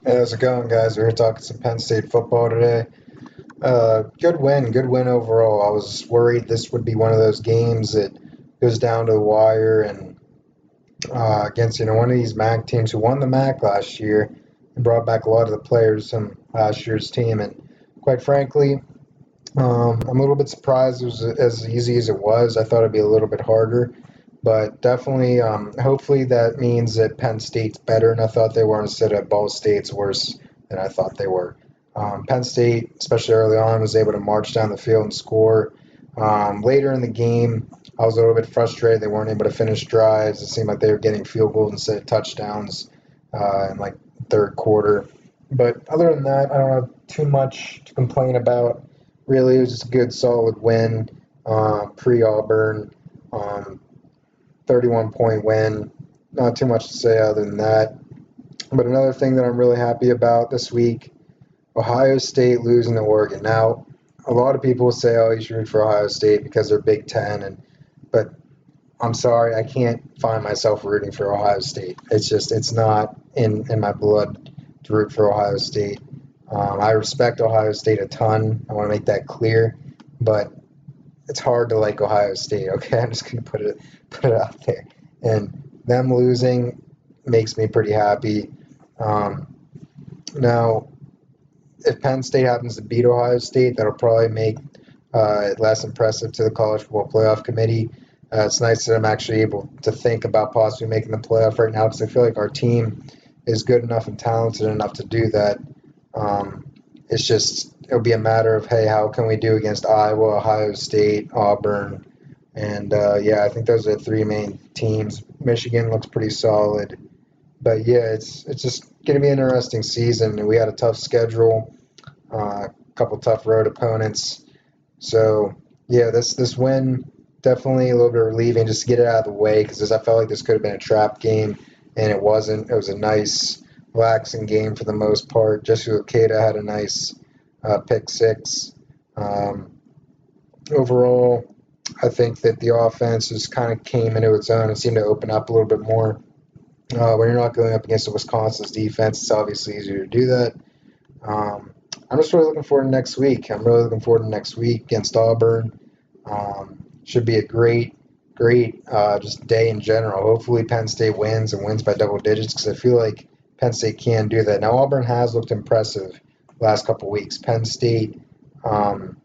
Hey, how's it going, guys? We're here talking some Penn State football today. Good win overall. I was worried this would be one of those games that goes down to the wire and against one of these MAC teams who won the MAC last year and brought back a lot of the players from last year's team. And quite frankly, I'm a little bit surprised it was as easy as it was. I thought it'd be a little bit harder, but definitely, hopefully that means that Penn State's better than I thought they were instead of Ball State's worse than I thought they were. Penn State, especially early on, was able to march down the field and score. Later in the game, I was a little bit frustrated they weren't able to finish drives. It seemed like they were getting field goals instead of touchdowns in like third quarter. But other than that, I don't have too much to complain about. Really, it was just a good, solid win pre-Auburn. 31-point win. Not too much to say other than that. But another thing that I'm really happy about this week, Ohio State losing to Oregon. Now, a lot of people say, "Oh, you should root for Ohio State because they're Big Ten," but I'm sorry, I can't find myself rooting for Ohio State. It's not in my blood to root for Ohio State. I respect Ohio State a ton. I want to make that clear, but it's hard to like Ohio State. Okay, I'm just gonna put it out there, and them losing makes me pretty happy. Um, Now, if Penn State happens to beat Ohio State, that'll probably make it less impressive to the College Football Playoff Committee. It's nice that I'm actually able to think about possibly making the playoff right now because I feel like our team is good enough and talented enough to do that. Um, it's just it'll be a matter of, hey, how can we do against Iowa, Ohio State, Auburn, and yeah, I think those are the three main teams. Michigan looks pretty solid, but yeah, it's just going to be an interesting season. We had a tough schedule, a couple tough road opponents, so yeah, this win definitely a little bit relieving just to get it out of the way because I felt like this could have been a trap game, and it wasn't. It was a nice, relaxing game for the most part. Jesse Luketa had a nice pick six. Um, Overall, I think that the offense just kind of came into its own and seemed to open up a little bit more. When you're not going up against the Wisconsin's defense, it's obviously easier to do that. Um, I'm just really looking forward to next week. I'm really looking forward to next week against Auburn. Should be a great just day in general. Hopefully, Penn State wins and wins by double digits because I feel like Penn State can do that. Now, Auburn has looked impressive last couple weeks. Penn State um,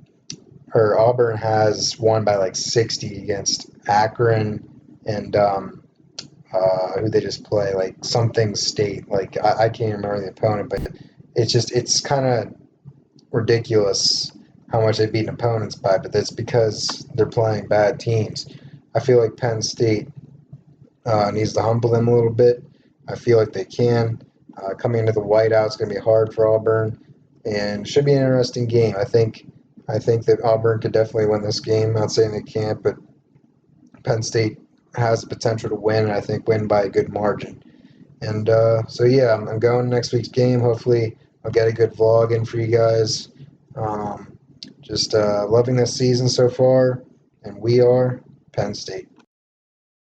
or Auburn has won by like 60 against Akron and who they just play, like something state. Like I can't remember the opponent, but it's kind of ridiculous how much they've beaten opponents by, but that's because they're playing bad teams. I feel like Penn State needs to humble them a little bit. I feel like they can. Coming into the whiteout is going to be hard for Auburn, and should be an interesting game. I think that Auburn could definitely win this game. Not saying they can't, but Penn State has the potential to win, and I think win by a good margin. And so yeah, I'm going next week's game. Hopefully, I'll get a good vlog in for you guys. Just loving this season so far, and we are Penn State.